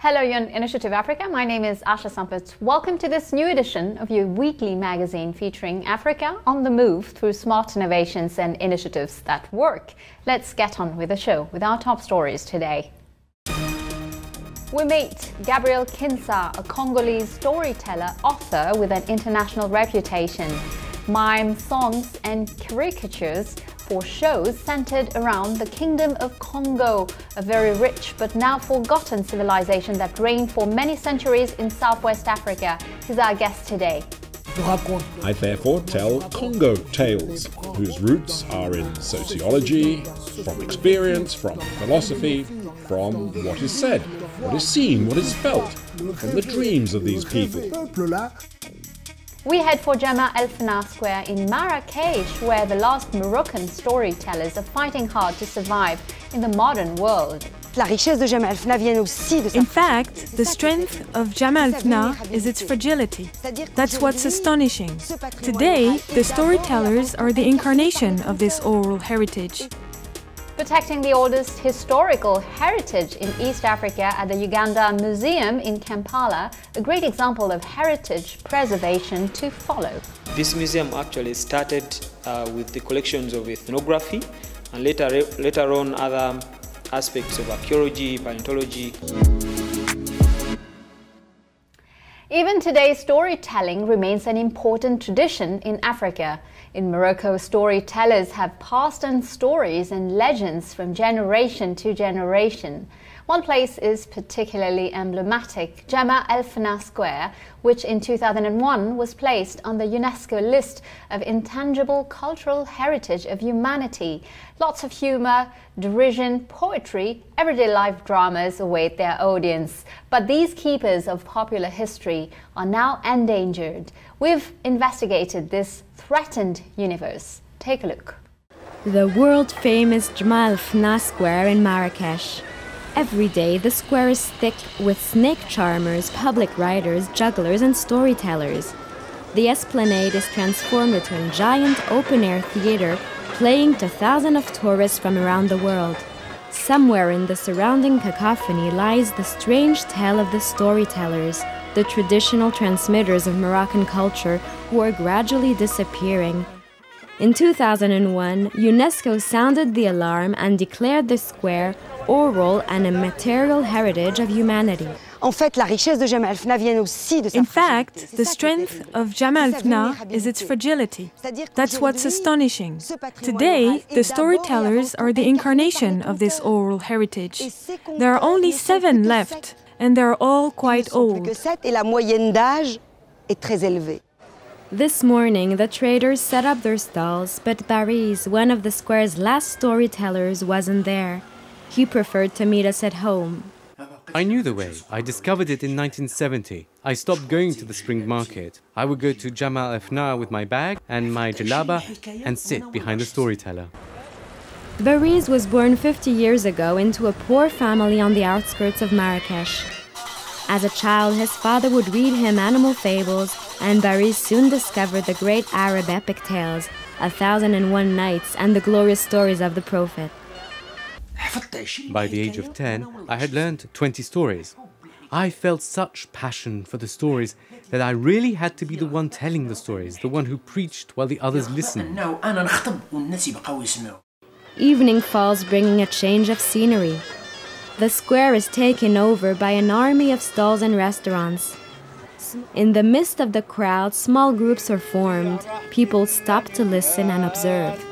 Hello, you're on Initiative Africa. My name is Asha Sampath. Welcome to this new edition of your weekly magazine featuring Africa on the move through smart innovations and initiatives that work. Let's get on with the show with our top stories today. We meet Gabriel Kinsa, a Congolese storyteller-author with an international reputation. Mime, songs and caricatures for shows centered around the Kingdom of Congo, a very rich but now forgotten civilization that reigned for many centuries in Southwest Africa. He's our guest today. I therefore tell Congo tales, whose roots are in sociology, from experience, from philosophy, from what is said, what is seen, what is felt, from the dreams of these people. We head for Jemaa El-Fna Square in Marrakech, where the last Moroccan storytellers are fighting hard to survive in the modern world. In fact, the strength of Jemaa El-Fna is its fragility. That's what's astonishing. Today, the storytellers are the incarnation of this oral heritage. Protecting the oldest historical heritage in East Africa at the Uganda Museum in Kampala, a great example of heritage preservation to follow. This museum actually started with the collections of ethnography and later on other aspects of archaeology, paleontology. Even today, storytelling remains an important tradition in Africa. In Morocco, storytellers have passed on stories and legends from generation to generation. One place is particularly emblematic, Jemaa El-Fna Square, which in 2001 was placed on the UNESCO list of intangible cultural heritage of humanity. Lots of humor, derision, poetry, everyday life dramas await their audience. But these keepers of popular history are now endangered. We've investigated this threatened universe. Take a look. The world-famous Jemaa El-Fna Square in Marrakech. Every day, the square is thick with snake charmers, public writers, jugglers, and storytellers. The esplanade is transformed into a giant open-air theater, playing to thousands of tourists from around the world. Somewhere in the surrounding cacophony lies the strange tale of the storytellers, the traditional transmitters of Moroccan culture who are gradually disappearing. In 2001, UNESCO sounded the alarm and declared the square oral and immaterial heritage of humanity. In fact, the strength of Jemaa El-Fna is its fragility. That's what's astonishing. Today, the storytellers are the incarnation of this oral heritage. There are only 7 left, and they're all quite old. This morning, the traders set up their stalls, but Baris, one of the square's last storytellers, wasn't there. He preferred to meet us at home. I knew the way. I discovered it in 1970. I stopped going to the spring market. I would go to Jemaa El-Fna with my bag and my jalaba and sit behind the storyteller. Baris was born 50 years ago into a poor family on the outskirts of Marrakech. As a child, his father would read him animal fables, and Baris soon discovered the great Arab epic tales, 1001 Nights and the glorious stories of the Prophet. By the age of 10, I had learned 20 stories. I felt such passion for the stories that I really had to be the one telling the stories, the one who preached while the others listened. Evening falls, bringing a change of scenery. The square is taken over by an army of stalls and restaurants. In the midst of the crowd, small groups are formed. People stop to listen and observe.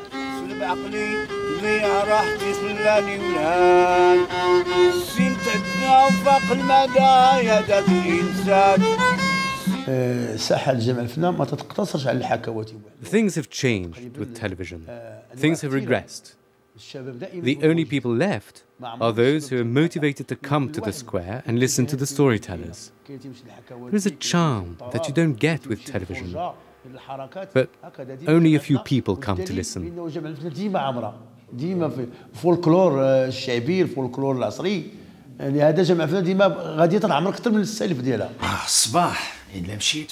Things have changed with television. Things have regressed. The only people left are those who are motivated to come to the square and listen to the storytellers. There is a charm that you don't get with television, but only a few people come to listen.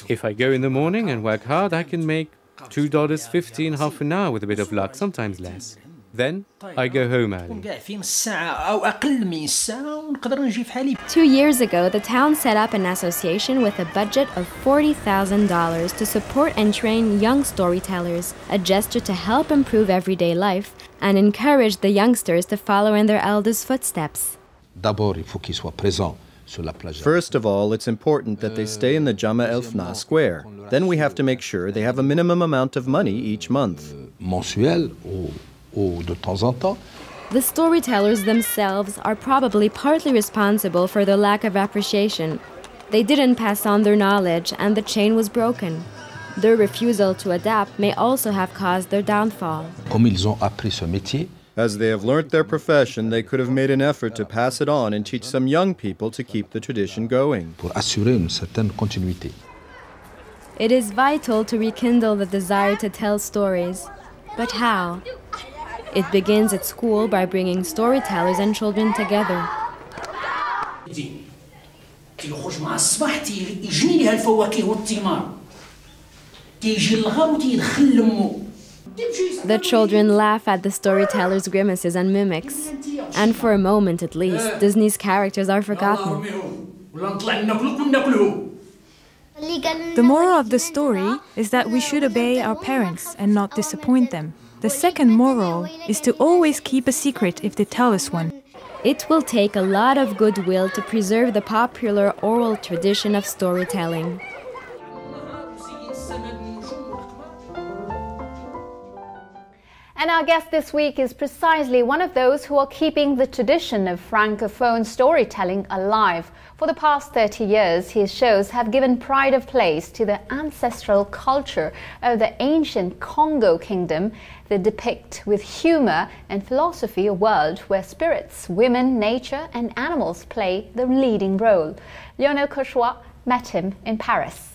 If I go in the morning and work hard, I can make $2.15 half an hour with a bit of luck, sometimes less. Then I go home early. 2 years ago, the town set up an association with a budget of $40,000 to support and train young storytellers, a gesture to help improve everyday life and encourage the youngsters to follow in their elders' footsteps. First of all, it's important that they stay in the Jama El Fna square. Then we have to make sure they have a minimum amount of money each month. The storytellers themselves are probably partly responsible for the lack of appreciation. They didn't pass on their knowledge and the chain was broken. Their refusal to adapt may also have caused their downfall. As they have learnt their profession, they could have made an effort to pass it on and teach some young people to keep the tradition going. It is vital to rekindle the desire to tell stories. But how? It begins at school by bringing storytellers and children together. The children laugh at the storytellers' grimaces and mimics. And for a moment at least, Disney's characters are forgotten. The moral of the story is that we should obey our parents and not disappoint them. The second moral is to always keep a secret if they tell us one. It will take a lot of goodwill to preserve the popular oral tradition of storytelling. And our guest this week is precisely one of those who are keeping the tradition of Francophone storytelling alive. For the past 30 years, his shows have given pride of place to the ancestral culture of the ancient Congo kingdom. They depict with humor and philosophy a world where spirits, women, nature and animals play the leading role. Lionel Cauchois met him in Paris.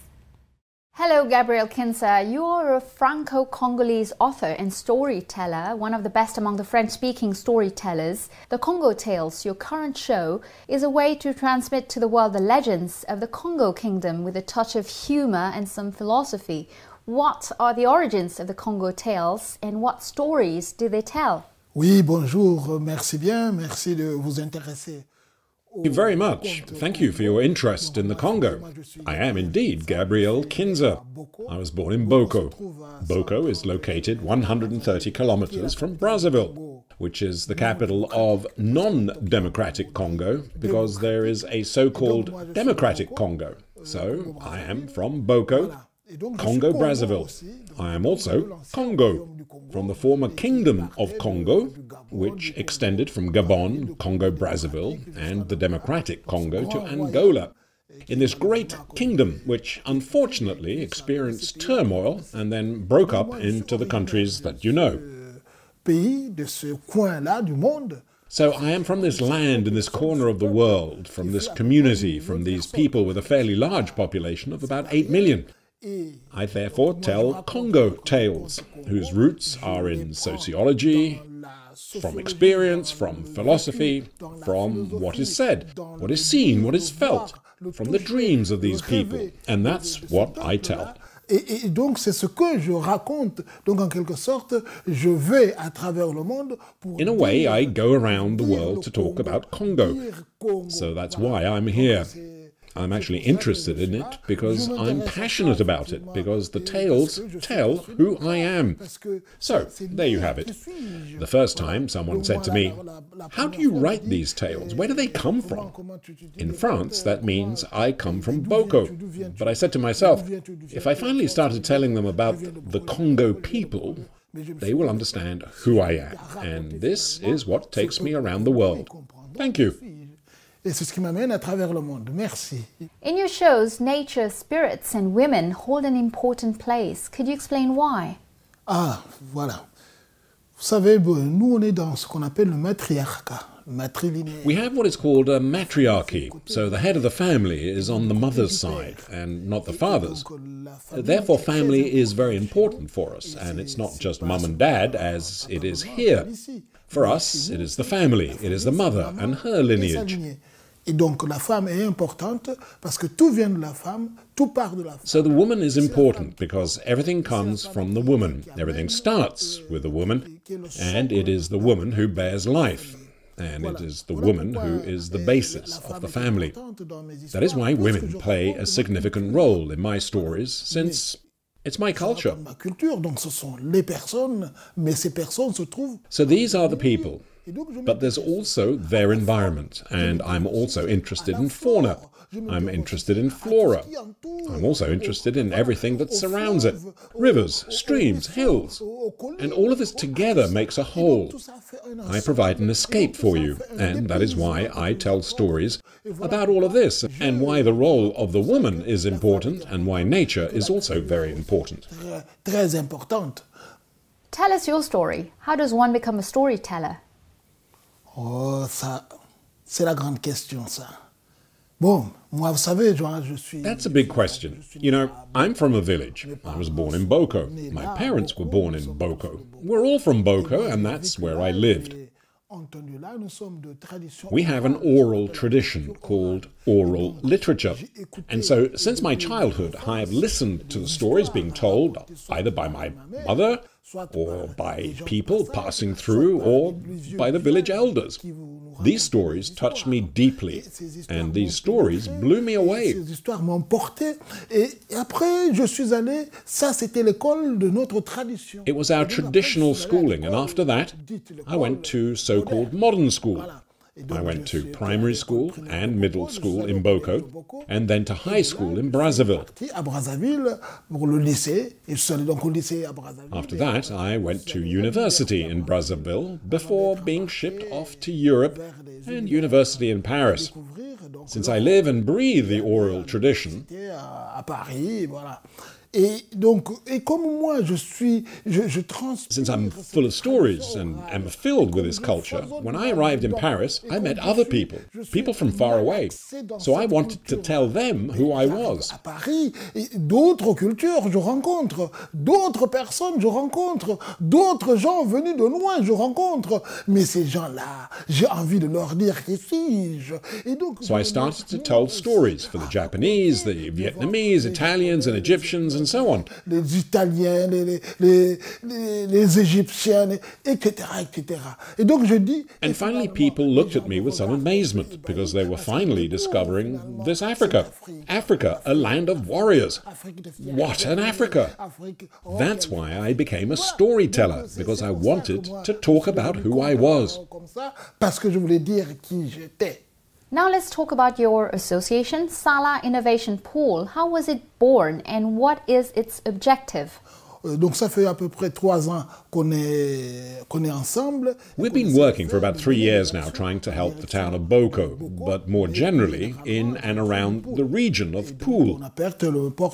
Hello, Gabriel Kinsa. You are a Franco-Congolese author and storyteller, one of the best among the French-speaking storytellers. The Congo Tales, your current show, is a way to transmit to the world the legends of the Congo kingdom with a touch of humor and some philosophy. What are the origins of the Congo Tales and what stories do they tell? Oui, bonjour, merci bien, merci de vous intéresser. Thank you very much. Thank you for your interest in the Congo. I am indeed Gabriel Kinsa. I was born in Boko. Boko is located 130 kilometers from Brazzaville, which is the capital of non-democratic Congo, because there is a so-called democratic Congo. So I am from Boko, Congo Brazzaville. I am also Congo, from the former Kingdom of Congo, which extended from Gabon, Congo Brazzaville, and the Democratic Congo to Angola. In this great kingdom, which unfortunately experienced turmoil and then broke up into the countries that you know. So I am from this land in this corner of the world, from this community, from these people with a fairly large population of about 8 million. I therefore tell Congo tales, whose roots are in sociology, from experience, from philosophy, from what is said, what is seen, what is felt, from the dreams of these people. And that's what I tell. Et donc c'est ce que je raconte. Donc en quelque sorte, je vais à travers le monde pour... In a way, I go around the world to talk about Congo. So that's why I'm here. I'm actually interested in it because I'm passionate about it, because the tales tell who I am. So, there you have it. The first time someone said to me, "How do you write these tales? Where do they come from?" In France, that means I come from Boko. But I said to myself, if I finally started telling them about the Congo people, they will understand who I am. And this is what takes me around the world. Thank you. Et c'est ce qui m'amène à travers le monde. Merci. In your shows, nature, spirits and women hold an important place. Could you explain why? Ah, voilà. Vous savez, nous on est dans ce qu'on appelle le matriarcat, matrilinéaire. We have what is called a matriarchy, so the head of the family is on the mother's side and not the father's. Therefore, family is very important for us, and it's not just mum and dad as it is here. For us, it is the family, it is the mother and her lineage. Et donc la femme est importante parce que tout vient de la femme, tout part de la femme. So the woman is important because everything comes from the woman. Everything starts with the woman, and it is the woman who bears life. And it is the woman who is the basis of the family. That is why women play a significant role in my stories, since it's my culture. So these are the people. But there's also their environment, and I'm also interested in fauna. I'm interested in flora. I'm also interested in everything that surrounds it. Rivers, streams, hills. And all of this together makes a whole. I provide an escape for you, and that is why I tell stories about all of this, and why the role of the woman is important, and why nature is also very important. Très importante. Tell us your story. How does one become a storyteller? Oh, ça, c'est la grande question, ça. Bon, moi, vous savez, je suis... That's a big question. You know, I'm from a village. I was born in Boko. My parents were born in Boko. We're all from Boko, and that's where I lived. We have an oral tradition called oral literature. And so, since my childhood, I have listened to the stories being told either by my mother, or by people passing through, or by the village elders. These stories touched me deeply, and these stories blew me away. Ces histoires m'ont porté, et après je suis allé, ça c'était l'école de notre tradition. It was our traditional schooling, and after that, I went to so-called modern school. I went to primary school and middle school in Boko, and then to high school in Brazzaville. After that, I went to university in Brazzaville before being shipped off to Europe and university in Paris. Since I live and breathe the oral tradition, since I'm full of stories and am filled with this culture, when I arrived in Paris, I met other people, people from far away. So I wanted to tell them who I was. À Paris, d'autres cultures, je rencontre, d'autres personnes, je rencontre, d'autres gens venus de loin, je rencontre. Mais ces gens-là, j'ai envie de leur dire qui suis-je. So I started to tell stories for the Japanese, the Vietnamese, Italians and Egyptians and so on. Les Italiens, les Égyptiens, etc., etc. Et donc je dis... And finally people looked at me with some amazement, because they were finally discovering this Africa. Africa, a land of warriors. What an Africa! That's why I became a storyteller, because I wanted to talk about who I was. Parce que je voulais dire qui j'étais. Now let's talk about your association, Sala Innovation Pool. How was it born and what is its objective? Donc ça fait à peu près 3 ans qu'on est ensemble. We've been working for about 3 years now trying to help the town of Boko, but more generally in and around the region of Pool. On apporte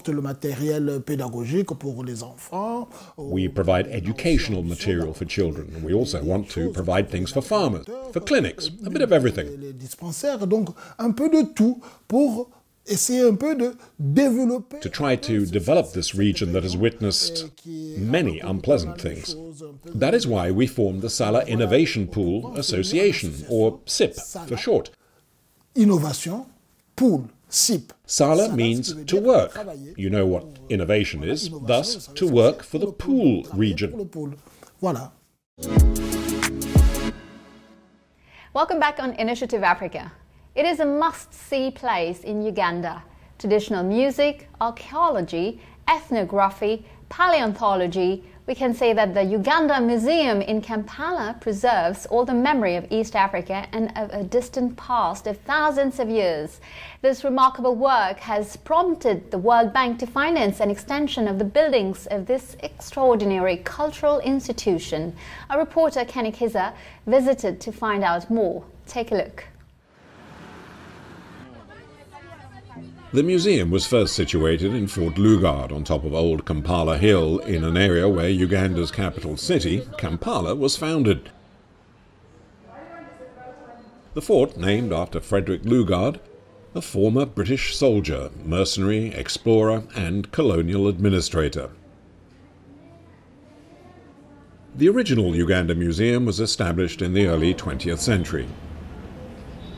le matériel pédagogique pour les enfants. We provide educational material for children, and we also want to provide things for farmers, for clinics, a bit of everything. Les dispensaires, donc un peu de tout pour essayer un peu de développer. To try to develop this region that has witnessed many unpleasant things. That is why we formed the Sala Innovation Pool Association, or SIP for short. Innovation, pool, SIP. Sala means to work. You know what innovation is, thus to work for the pool region. Voilà. Welcome back on Initiative Africa. It is a must-see place in Uganda. Traditional music, archaeology, ethnography, paleontology. We can say that the Uganda Museum in Kampala preserves all the memory of East Africa and of a distant past of thousands of years. This remarkable work has prompted the World Bank to finance an extension of the buildings of this extraordinary cultural institution. Our reporter Gabriel Kinsa visited to find out more. Take a look. The museum was first situated in Fort Lugard on top of Old Kampala Hill in an area where Uganda's capital city, Kampala, was founded. The fort, named after Frederick Lugard, a former British soldier, mercenary, explorer and colonial administrator. The original Uganda Museum was established in the early 20th century.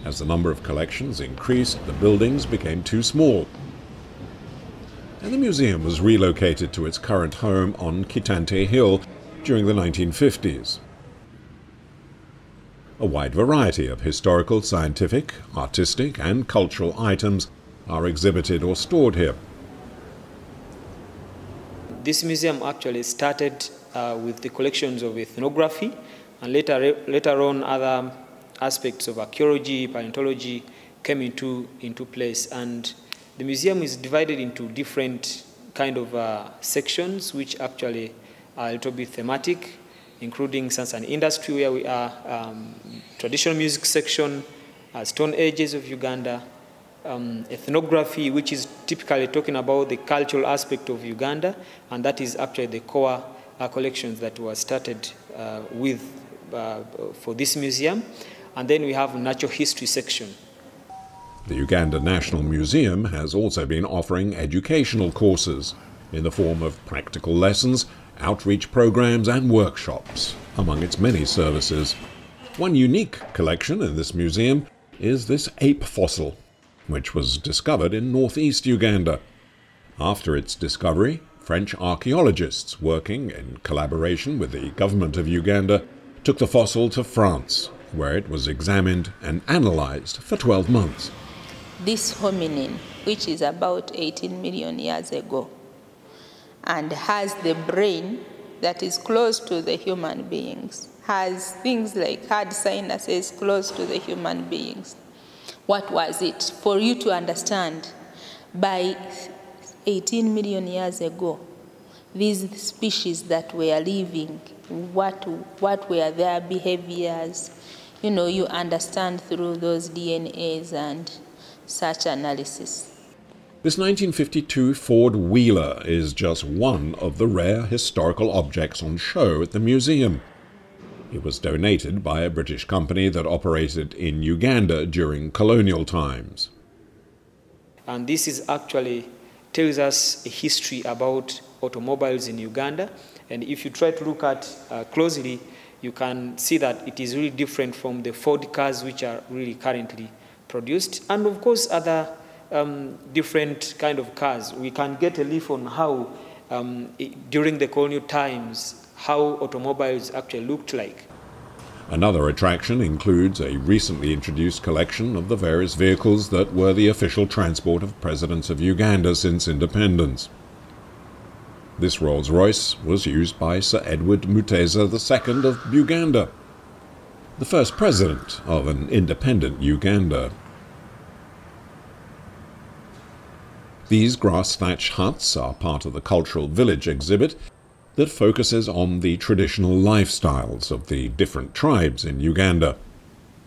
As the number of collections increased, the buildings became too small, and the museum was relocated to its current home on Kitante Hill during the 1950s. A wide variety of historical, scientific, artistic, and cultural items are exhibited or stored here. This museum actually started with the collections of ethnography, and later on other aspects of archaeology, paleontology came into place. And the museum is divided into different kind of sections, which actually are a little bit thematic, including science and industry, where we are, traditional music section, Stone Ages of Uganda, ethnography, which is typically talking about the cultural aspect of Uganda, and that is actually the core collections that were started with for this museum. And then we have natural history section. The Uganda National Museum has also been offering educational courses in the form of practical lessons, outreach programs and workshops, among its many services. One unique collection in this museum is this ape fossil, which was discovered in northeast Uganda. After its discovery, French archaeologists working in collaboration with the government of Uganda took the fossil to France, where it was examined and analyzed for 12 months. This hominin, which is about 18 million years ago, and has the brain that is close to the human beings, has things like hard sinuses close to the human beings. What was it? For you to understand, by 18 million years ago, these species that were living, what were their behaviors? You know, you understand through those DNAs and such analysis. This 1952 Ford Wheeler is just one of the rare historical objects on show at the museum. It was donated by a British company that operated in Uganda during colonial times. And this is actually tells us a history about automobiles in Uganda. And if you try to look at closely, you can see that it is really different from the Ford cars which are really currently produced. And of course, other different kind of cars. We can get a leaf on how, during the colonial times, how automobiles actually looked like. Another attraction includes a recently introduced collection of the various vehicles that were the official transport of presidents of Uganda since independence. This Rolls-Royce was used by Sir Edward Mutesa II of Uganda, the first president of an independent Uganda. These grass-thatched huts are part of the Cultural Village exhibit that focuses on the traditional lifestyles of the different tribes in Uganda.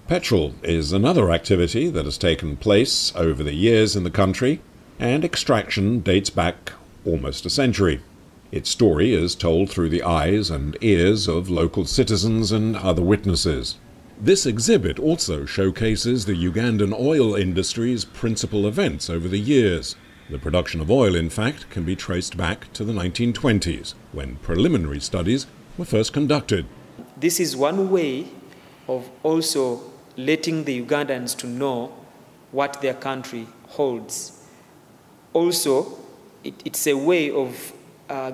Petrol is another activity that has taken place over the years in the country, and extraction dates back almost a century. Its story is told through the eyes and ears of local citizens and other witnesses. This exhibit also showcases the Ugandan oil industry's principal events over the years. The production of oil, in fact, can be traced back to the 1920s, when preliminary studies were first conducted. This is one way of also letting the Ugandans to know what their country holds. Also, it's a way of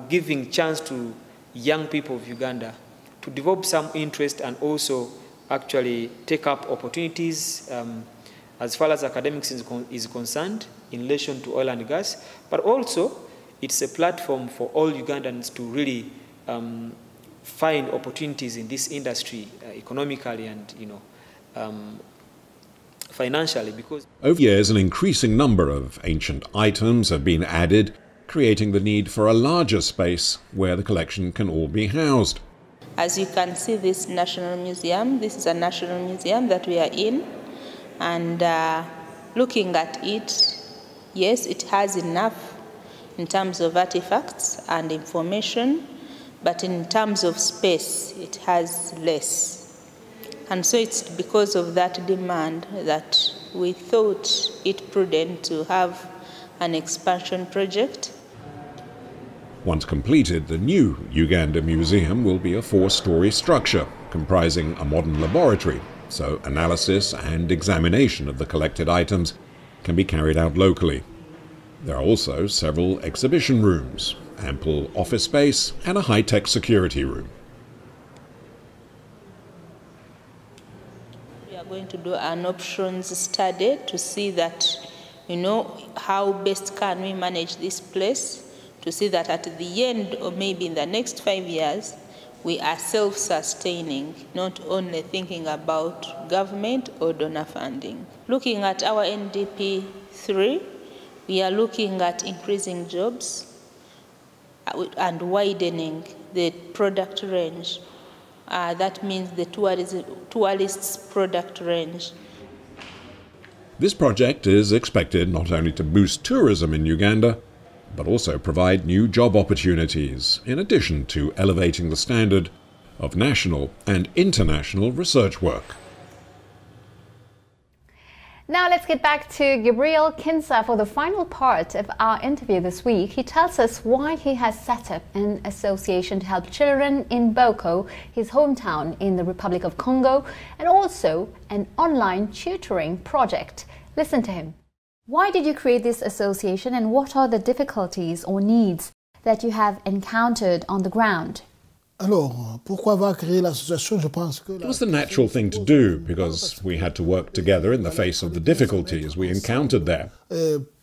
giving chance to young people of Uganda to develop some interest and also actually take up opportunities as far as academics is concerned in relation to oil and gas, but also it's a platform for all Ugandans to really find opportunities in this industry economically and financially. Because over years, an increasing number of ancient items have been added, creating the need for a larger space where the collection can all be housed. As you can see, this National Museum, this is a national museum that we are in, and looking at it, yes, it has enough in terms of artifacts and information, but in terms of space, it has less. And so it's because of that demand that we thought it prudent to have an expansion project. Once completed, the new Uganda Museum will be a 4-story structure comprising a modern laboratory, so analysis and examination of the collected items can be carried out locally. There are also several exhibition rooms, ample office space, and a high-tech security room. We are going to do an options study to see that, how best can we manage this place, to see that at the end, or maybe in the next 5 years, we are self-sustaining, not only thinking about government or donor funding. Looking at our NDP 3, we are looking at increasing jobs and widening the product range. That means the tourists' product range. This project is expected not only to boost tourism in Uganda, but also provide new job opportunities, in addition to elevating the standard of national and international research work. Now let's get back to Gabriel Kinsa for the final part of our interview this week. He tells us why he has set up an association to help children in Boko, his hometown in the Republic of Congo, and also an online tutoring project. Listen to him. Why did you create this association, and what are the difficulties or needs that you have encountered on the ground? It was the natural thing to do, because we had to work together in the face of the difficulties we encountered there.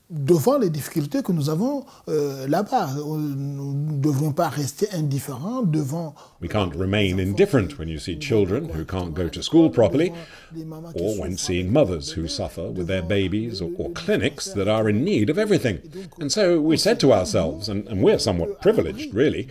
Devant les difficultés que nous avons là-bas, nous ne devons pas rester indifférents devant. We can't remain indifferent when you see children who can't go to school properly, or when seeing mothers who suffer with their babies, or clinics that are in need of everything. And so we said to ourselves, and we're somewhat privileged really,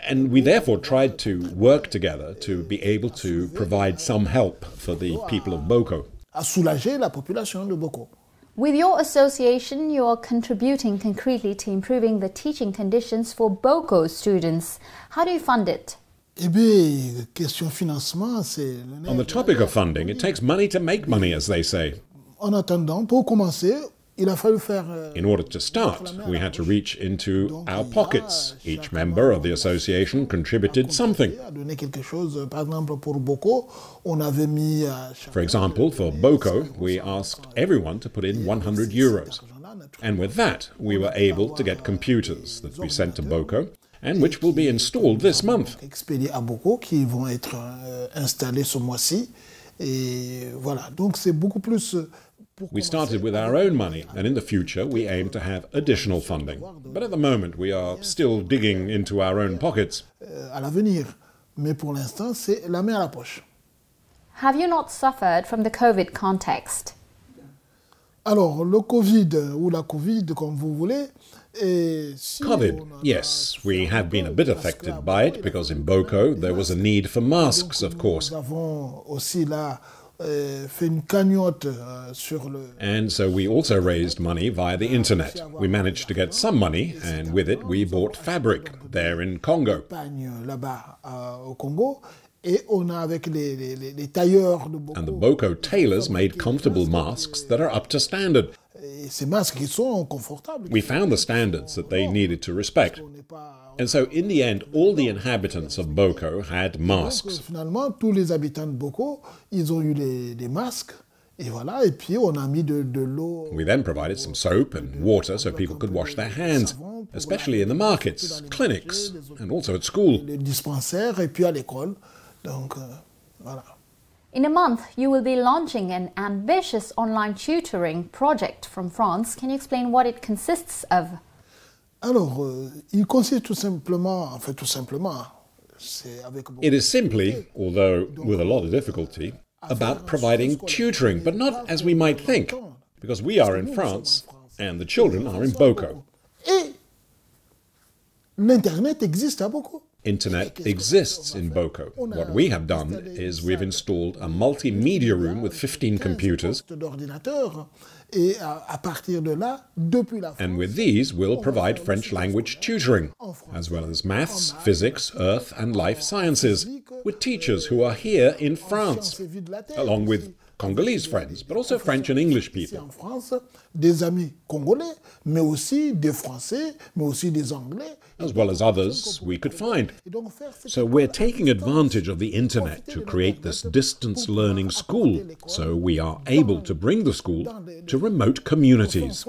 and we therefore tried to work together to be able to provide some help for the people of Boko. À soulager la population de Boko. With your association, you are contributing concretely to improving the teaching conditions for Boko students. How do you fund it? Eh bien, question financement, c'est... On the topic of funding, it takes money to make money, as they say. En attendant, pour commencer, il a fallu faire... In order to start, we had to reach into our pockets. Each member of the association contributed something. For example, for Boko, we asked everyone to put in 100 euros. And with that, we were able to get computers that we sent to Boko, and which will be installed this month. Expédiés à Boko, qui vont être installés ce mois-ci. Et voilà, donc c'est beaucoup plus... We started with our own money, and in the future we aim to have additional funding. But at the moment we are still digging into our own pockets. À l'avenir, mais pour l'instant c'est la main à la poche. Have you not suffered from the COVID context? Alors, le Covid, ou la Covid, comme vous voulez... COVID, yes, we have been a bit affected by it, because in Boko there was a need for masks, of course. Nous avons aussi là... fait une cagnotte sur le... And so we also raised money via the internet. We managed to get some money, and with it we bought fabric there in Congo. Là-bas au Congo, et on a avec les tailleurs de Boko. And the Boko tailors made comfortable masks that are up to standard. Et ces masques qui sont confortables. We found the standards that they needed to respect. And so, in the end, all the inhabitants of Boko had masks. Finalement, tous les habitants de Boko, ils ont eu des masques. Et voilà, et puis on a mis de l'eau. We then provided some soap and water so people could wash their hands, especially in the markets, clinics, and also at school. Les dispensaires et puis à l'école. Donc, voilà. In a month, you will be launching an ambitious online tutoring project from France. Can you explain what it consists of? Alors, il consiste tout simplement, it is simply, although with a lot of difficulty, about providing tutoring, but not as we might think, because we are in France and the children are in Boko. Et l'Internet existe à Boko. Internet exists in Boko. What we have done is we've installed a multimedia room with 15 computers, and with these we'll provide French language tutoring, as well as maths, physics, earth and life sciences, with teachers who are here in France, along with Congolese friends, but also French and English people. En France, des amis congolais, mais aussi des Français, mais aussi des Anglais. As well as others we could find. So we're taking advantage of the internet to create this distance learning school, so we are able to bring the school to remote communities.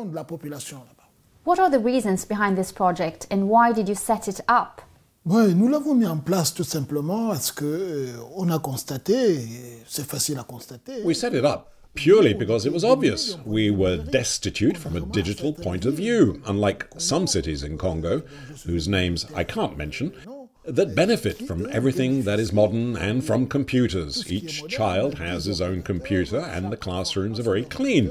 What are the reasons behind this project and why did you set it up? Ouais, nous l'avons mis en place tout simplement parce que on a constaté, c'est facile à constater. We set it up purely because it was obvious. We were destitute from a digital point of view, unlike some cities in Congo, whose names I can't mention, that benefit from everything that is modern and from computers. Each child has his own computer and the classrooms are very clean.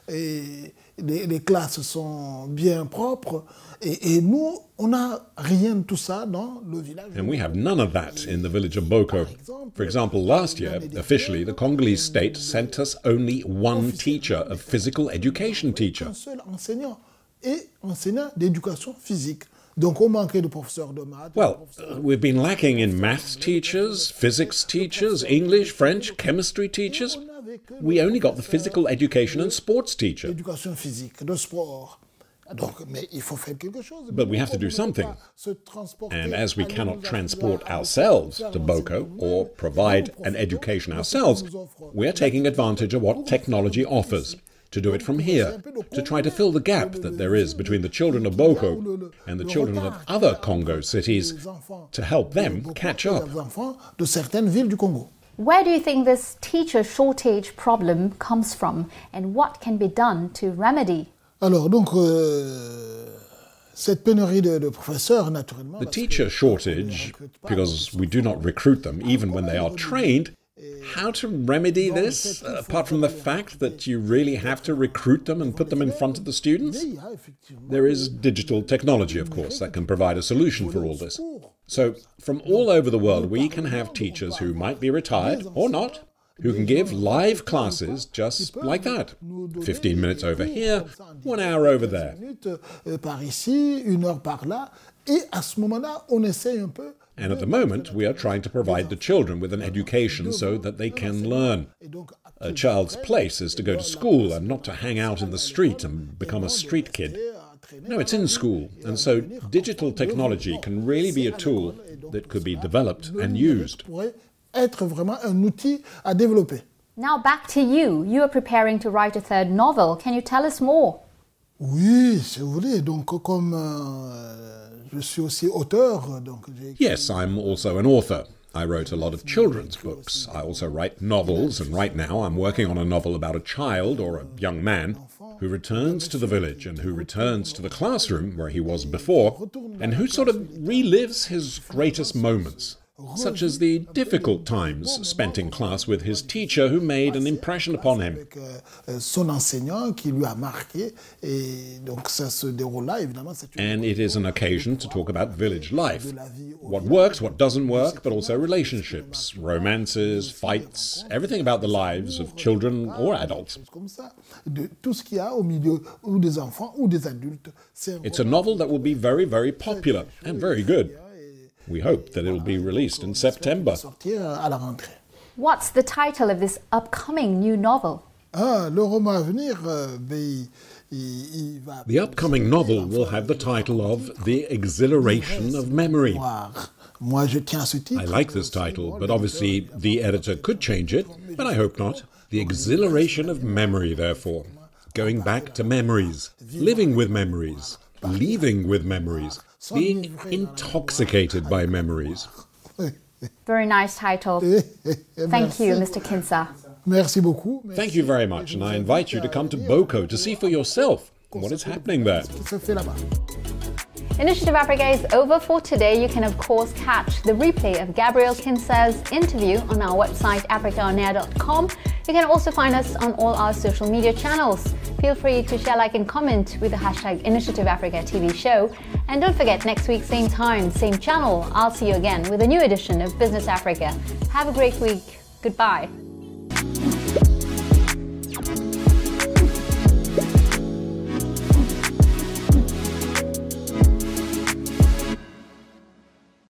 Et les classes sont bien propres et nous, on n'a rien de tout ça dans le village. And we have none of that in the village of Boko. For example, last year, officially, the Congolese state sent us only one teacher, a physical education teacher. Un seul enseignant et enseignant d'éducation physique. Donc on manquait de professeurs de maths. Well, we've been lacking in maths teachers, physics teachers, English, French, chemistry teachers. We only got the physical education and sports teacher. Éducation physique, de sport. Donc, mais il faut faire quelque chose. But we have to do something. And as we cannot transport ourselves to Boko or provide an education ourselves, we are taking advantage of what technology offers. To do it from here, to try to fill the gap that there is between the children of Boko and the children of other Congo cities, to help them catch up. Where do you think this teacher shortage problem comes from, and what can be done to remedy? Alors, donc, cette pénurie de professeurs, naturellement. The teacher shortage, because we do not recruit them even when they are trained. How to remedy this, apart from the fact that you really have to recruit them and put them in front of the students? There is digital technology, of course, that can provide a solution for all this. So, from all over the world, we can have teachers who might be retired, or not, who can give live classes just like that. 15 minutes over here, 1 hour over there. Par ici, 1 heure par là, et à ce moment-là, on essaye un peu. And at the moment, we are trying to provide the children with an education so that they can learn. A child's place is to go to school and not to hang out in the street and become a street kid. No, it's in school, and so digital technology can really be a tool that could be developed and used. Être vraiment un outil à développer. Now back to you. You are preparing to write a third novel. Can you tell us more? Oui, si vous voulez. Donc, comme je suis aussi auteur, donc yes, I'm also an author. I wrote a lot of children's books. I also write novels, and right now I'm working on a novel about a child or a young man who returns to the village and who returns to the classroom where he was before, and who sort of relives his greatest moments, such as the difficult times spent in class with his teacher who made an impression upon him. Son enseignant qui lui a marqué, et donc ça se déroule là, évidemment. And it is an occasion to talk about village life. What works, what doesn't work, but also relationships, romances, fights, everything about the lives of children or adults. Tout ce qu'il y a au milieu, ou des enfants ou des adultes. It's a novel that will be very, very popular and very good. We hope that it will be released in September. What's the title of this upcoming new novel? Le roman à venir, the upcoming novel will have the title of The Exhilaration of Memory. I like this title, but obviously the editor could change it, but I hope not. The Exhilaration of Memory, therefore. Going back to memories, living with memories, leaving with memories, being intoxicated by memories. Very nice title. Thank you, Mr. Kinsa. Merci beaucoup. Thank you very much, and I invite you to come to Boko to see for yourself what is happening there. Initiative Africa is over for today. You can of course catch the replay of Gabriel Kinsa's interview on our website africaonair.com. You can also find us on all our social media channels. Feel free to share, like and comment with the hashtag Initiative Africa TV show. And don't forget, next week, same time, same channel, I'll see you again with a new edition of Business Africa. Have a great week. Goodbye.